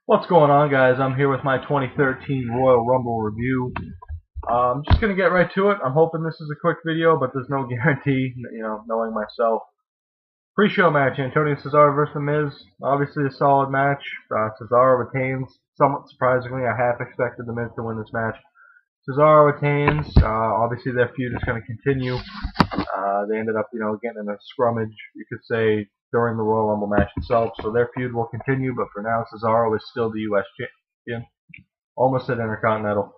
What's going on, guys? I'm here with my 2013 Royal Rumble review. I'm just going to get right to it. I'm hoping this is a quick video, but there's no guarantee, knowing myself. Pre-show match, Antonio Cesaro versus The Miz. Obviously a solid match. Cesaro retains. Somewhat surprisingly, I half expected The Miz to win this match. Cesaro retains. Obviously their feud is going to continue. They ended up, getting in a scrummage, you could say, during the Royal Rumble match itself. So their feud will continue, but for now, Cesaro is still the U.S. champion. Almost at Intercontinental.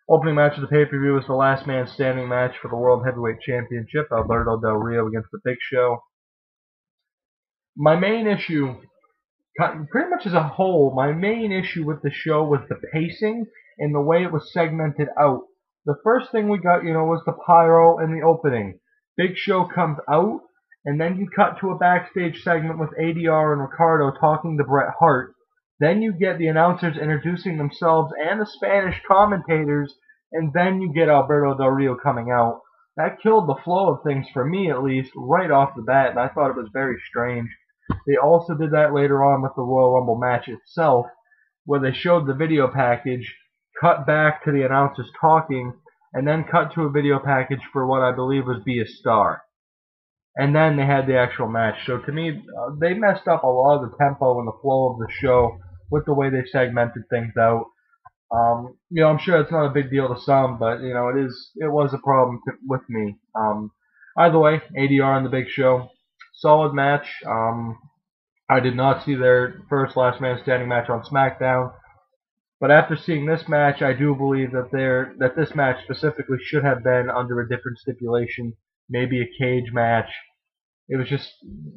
Opening match of the pay-per-view was the last man standing match for the World Heavyweight Championship. Alberto Del Rio against the Big Show. My main issue, pretty much as a whole, my main issue with the show was the pacing and the way it was segmented out. The first thing we got, was the pyro in the opening. Big Show comes out, and then you cut to a backstage segment with ADR and Ricardo talking to Bret Hart. Then you get the announcers introducing themselves and the Spanish commentators, and then you get Alberto Del Rio coming out. That killed the flow of things, for me at least, right off the bat, and I thought it was very strange. They also did that later on with the Royal Rumble match itself, where they showed the video package, cut back to the announcers talking, and then cut to a video package for what I believe was Be a Star. And then they had the actual match. So to me, they messed up a lot of the tempo and the flow of the show with the way they segmented things out. I'm sure it's not a big deal to some, but it was a problem with me. Either way, ADR and the Big Show, solid match. I did not see their first last man standing match on SmackDown. But after seeing this match, I do believe that this match specifically should have been under a different stipulation, maybe a cage match. It was just,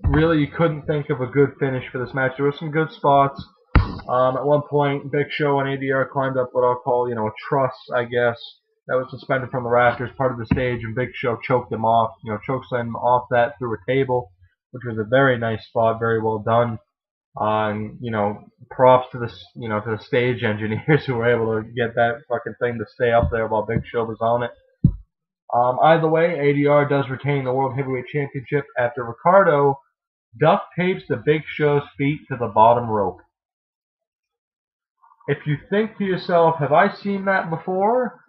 really, you couldn't think of a good finish for this match. There were some good spots. At one point, Big Show and ADR climbed up what I'll call, a truss, I guess, that was suspended from the rafters, part of the stage, and Big Show choked him off, chokeslammed him off that through a table, which was a very nice spot, very well done. And props to to the stage engineers who were able to get that fucking thing to stay up there while Big Show was on it. Either way, ADR does retain the World Heavyweight Championship after Ricardo duct tapes the Big Show's feet to the bottom rope. If you think to yourself, have I seen that before?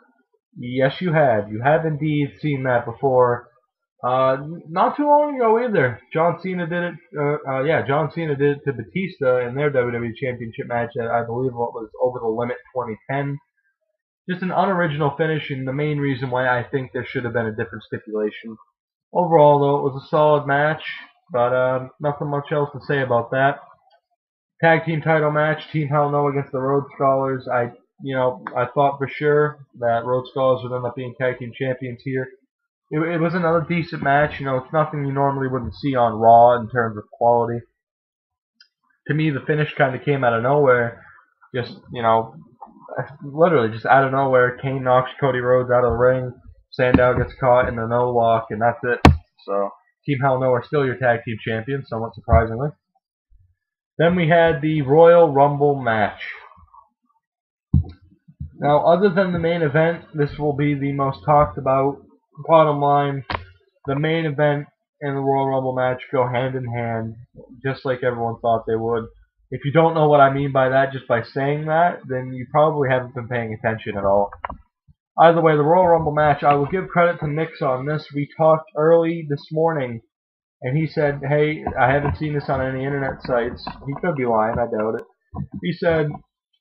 Yes, you have. You have indeed seen that before. Not too long ago either. John Cena did it. John Cena did it to Batista in their WWE Championship match at, I believe, what was Over the Limit 2010. Just an unoriginal finish, and the main reason why I think there should have been a different stipulation. Overall, though, it was a solid match, but nothing much else to say about that. Tag team title match, Team Hell No against the Rhodes Scholars. I thought for sure that Rhodes Scholars would end up being tag team champions here. It was another decent match. It's nothing you normally wouldn't see on Raw in terms of quality. To me, the finish kind of came out of nowhere. Just, literally just out of nowhere. Kane knocks Cody Rhodes out of the ring. Sandow gets caught in the no-lock, and that's it. So, Team Hell No are still your tag team champions, somewhat surprisingly. Then we had the Royal Rumble match. Now, other than the main event, this will be the most talked about. Bottom line, the main event and the Royal Rumble match go hand in hand, just like everyone thought they would. If you don't know what I mean by that just by saying that, then you probably haven't been paying attention at all. Either way, the Royal Rumble match, I will give credit to Nix on this. We talked early this morning, and he said, hey, I haven't seen this on any internet sites. He could be lying, I doubt it. He said,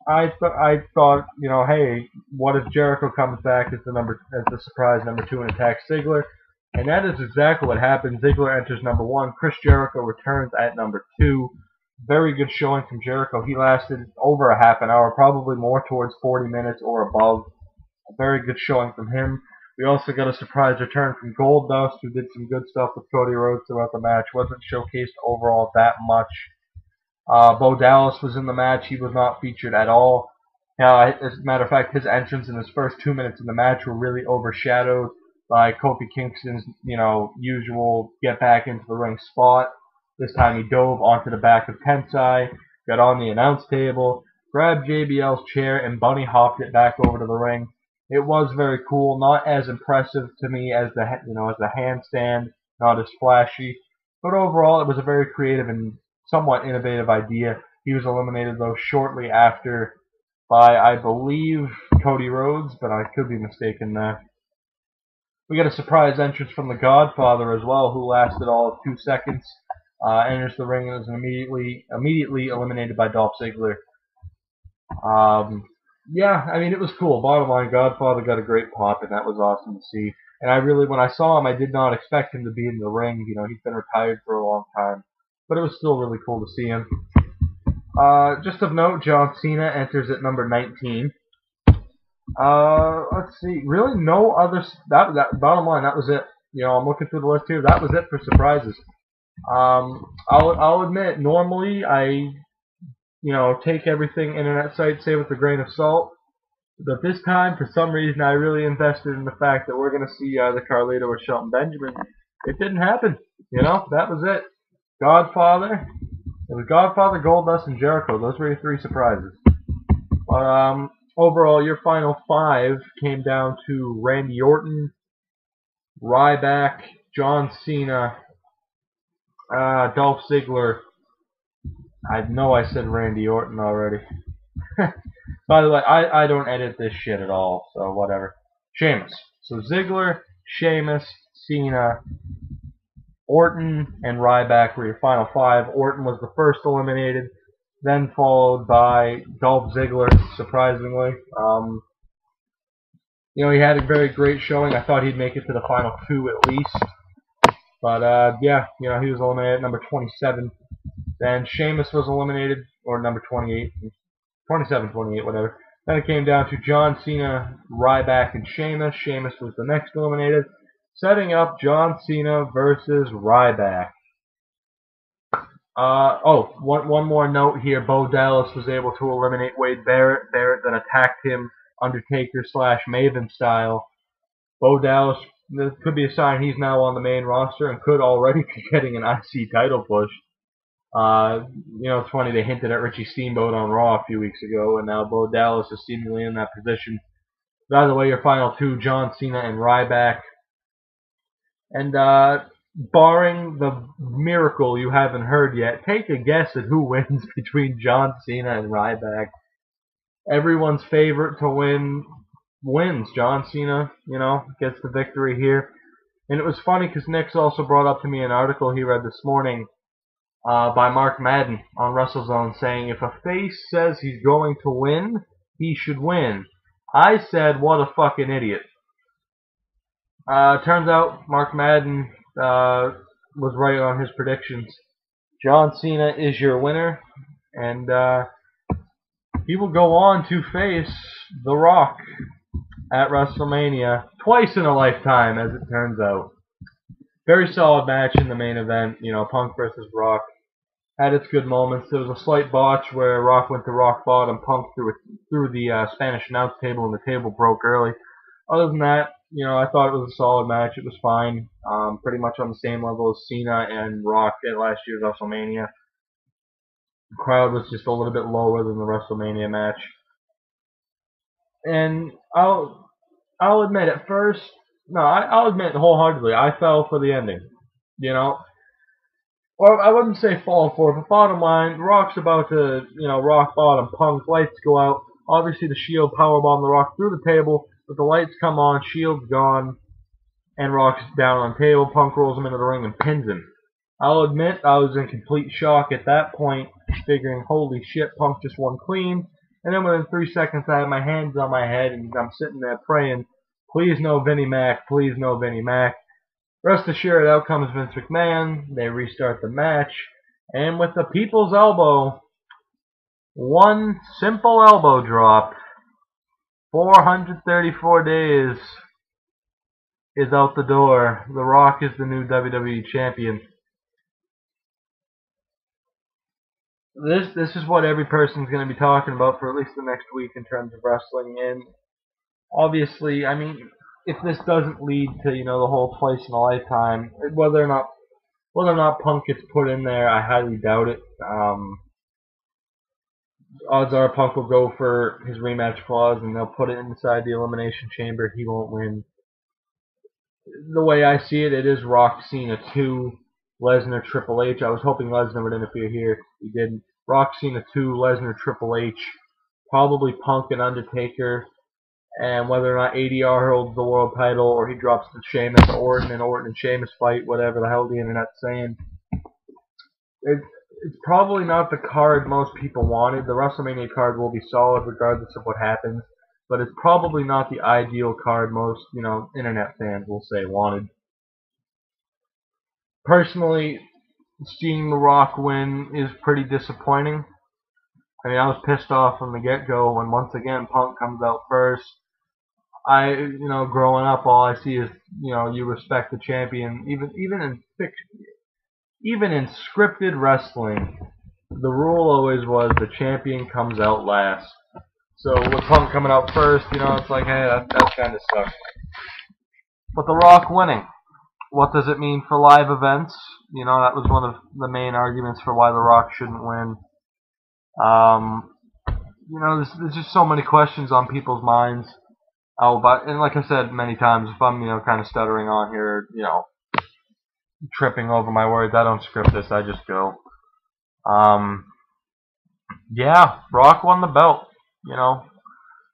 I thought, hey, what if Jericho comes back as the surprise number 2 and attacks Ziggler? And that is exactly what happened. Ziggler enters number 1. Chris Jericho returns at number 2. Very good showing from Jericho. He lasted over a half an hour, probably more towards 40 minutes or above. A very good showing from him. We also got a surprise return from Goldust, who did some good stuff with Cody Rhodes throughout the match. Wasn't showcased overall that much. Bo Dallas was in the match. He was not featured at all. As a matter of fact, his entrance in his first 2 minutes of the match were really overshadowed by Kofi Kingston's, usual get back into the ring spot. This time he dove onto the back of Tensai, got on the announce table, grabbed JBL's chair, and bunny hopped it back over to the ring. It was very cool. Not as impressive to me as the handstand, not as flashy, but overall it was a very creative and somewhat innovative idea. He was eliminated, though, shortly after by, I believe, Cody Rhodes, but I could be mistaken there. We get a surprise entrance from the Godfather as well, who lasted all of 2 seconds. Enters the ring and is immediately eliminated by Dolph Ziggler. Yeah, I mean, it was cool. Bottom line, Godfather got a great pop, and that was awesome to see. And I really, when I saw him, I did not expect him to be in the ring. You know, he's been retired for a long time, but it was still really cool to see him. Just of note, John Cena enters at number 19. Let's see. Really, no other. That bottom line, that was it. You know, I'm looking through the list here. That was it for surprises. I'll admit, normally I, take everything internet sites say with a grain of salt. But this time, for some reason, I really invested in the fact that we're going to see the Carlito or Shelton Benjamin. It didn't happen. That was it. Godfather. It was Godfather, Goldust, and Jericho. Those were your 3 surprises. But overall, your final 5 came down to Randy Orton, Ryback, John Cena, Dolph Ziggler. I know I said Randy Orton already. By the way, I don't edit this shit at all, so whatever. Sheamus. So Ziggler, Sheamus, Cena, Orton, and Ryback were your final 5. Orton was the first eliminated, then followed by Dolph Ziggler, surprisingly. He had a very great showing. I thought he'd make it to the final 2 at least. But, yeah, he was eliminated at number 27. Then Sheamus was eliminated, or number 28. 27, 28, whatever. Then it came down to John Cena, Ryback, and Sheamus. Sheamus was the next eliminated, setting up John Cena versus Ryback. One more note here. Bo Dallas was able to eliminate Wade Barrett. Barrett then attacked him Undertaker/Maven style. Bo Dallas, this could be a sign he's now on the main roster and could already be getting an IC title push. It's funny, they hinted at Richie Steamboat on Raw a few weeks ago, and now Bo Dallas is seemingly in that position. By the way, your final 2, John Cena and Ryback. And, barring the miracle you haven't heard yet, take a guess at who wins between John Cena and Ryback. Everyone's favorite to win wins. John Cena, gets the victory here. And it was funny because Nick's also brought up to me an article he read this morning by Mark Madden on WrestleZone saying if a face says he's going to win, he should win. I said, what a fucking idiot. Turns out Mark Madden was right on his predictions. John Cena is your winner, and he will go on to face The Rock at WrestleMania twice in a lifetime, as it turns out. Very solid match in the main event. Punk versus Rock had its good moments. There was a slight botch where Rock went to rock bottom, Punk through the Spanish announce table, and the table broke early. Other than that, I thought it was a solid match. It was fine. Pretty much on the same level as Cena and Rock at last year's WrestleMania. The crowd was just a little bit lower than the WrestleMania match. And I'll admit at first, I'll admit wholeheartedly, I fell for the ending. Or I wouldn't say fall for it, but bottom line, Rock's about to, rock bottom, Punk, lights go out. Obviously the Shield powerbomb the Rock through the table, but the lights come on, Shield's gone, and Rock's down on the table. Punk rolls him into the ring and pins him. I'll admit I was in complete shock at that point, figuring, holy shit, Punk just won clean. And then within 3 seconds I had my hands on my head and I'm sitting there praying, please no Vinnie Mac, please no Vinnie Mac. Rest assured, out comes Vince McMahon. They restart the match, and with the people's elbow, one simple elbow drop, 434 days is out the door. The Rock is the new WWE champion. This is what every person's going to be talking about for at least the next week in terms of wrestling, and obviously, I mean, if this doesn't lead to, the whole twice in a lifetime, whether or not Punk gets put in there, I highly doubt it. Odds are Punk will go for his rematch clause and they'll put it inside the Elimination Chamber. He won't win. The way I see it, it is Rock Cena 2, Lesnar Triple H. I was hoping Lesnar would interfere here. He didn't. Rock Cena 2, Lesnar, Triple H, probably Punk and Undertaker, and whether or not ADR holds the world title or he drops to Sheamus to Orton and Sheamus fight, whatever the hell the internet's saying. It's probably not the card most people wanted. The WrestleMania card will be solid regardless of what happens, but it's probably not the ideal card most, internet fans will say wanted. Personally, seeing The Rock win is pretty disappointing. I mean, I was pissed off from the get-go when once again Punk comes out first. Growing up, all I see is, you respect the champion. Even in scripted wrestling, the rule always was the champion comes out last. So with Punk coming out first, it's like, hey, that kind of sucks. But The Rock winning, what does it mean for live events? That was one of the main arguments for why The Rock shouldn't win. There's just so many questions on people's minds. And like I said many times, if I'm, kind of stuttering on here, tripping over my words, I don't script this, I just go. Yeah, Rock won the belt,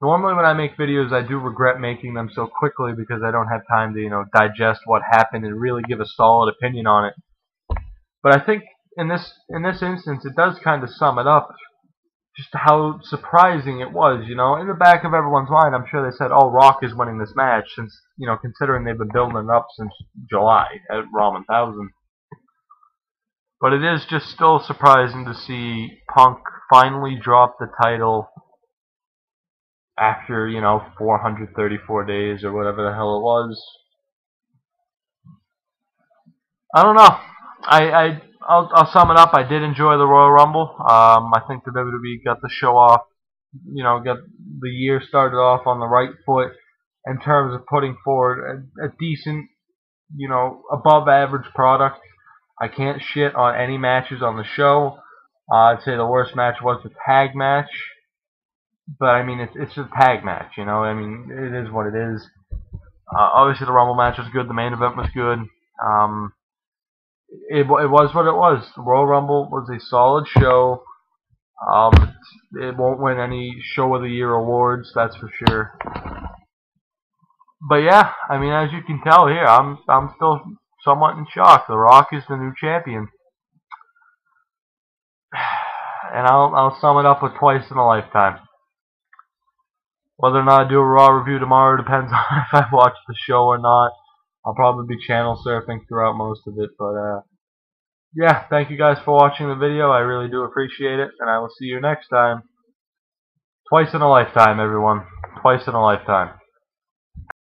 Normally when I make videos, I do regret making them so quickly because I don't have time to, digest what happened and really give a solid opinion on it. But I think in this instance, it does kind of sum it up, just how surprising it was, In the back of everyone's mind, I'm sure they said, oh, Rock is winning this match, since, considering they've been building it up since July at Raw 1000. But it is just still surprising to see Punk finally drop the title after, 434 days or whatever the hell it was. I don't know. I'll sum it up. I did enjoy the Royal Rumble. I think the WWE got the show off, got the year started off on the right foot in terms of putting forward a decent, above average product. I can't shit on any matches on the show. I'd say the worst match was the tag match. But, I mean, it's a tag match, I mean, it is what it is. Obviously, the Rumble match was good. The main event was good. It was what it was. The Royal Rumble was a solid show. It won't win any Show of the Year awards, that's for sure. But yeah, I mean, as you can tell here, I'm still somewhat in shock. The Rock is the new champion, and I'll sum it up with twice in a lifetime. Whether or not I do a Raw review tomorrow depends on if I watch the show or not. I'll probably be channel surfing throughout most of it, but yeah, thank you guys for watching the video. I really do appreciate it, and I will see you next time. Twice in a lifetime, everyone. Twice in a lifetime.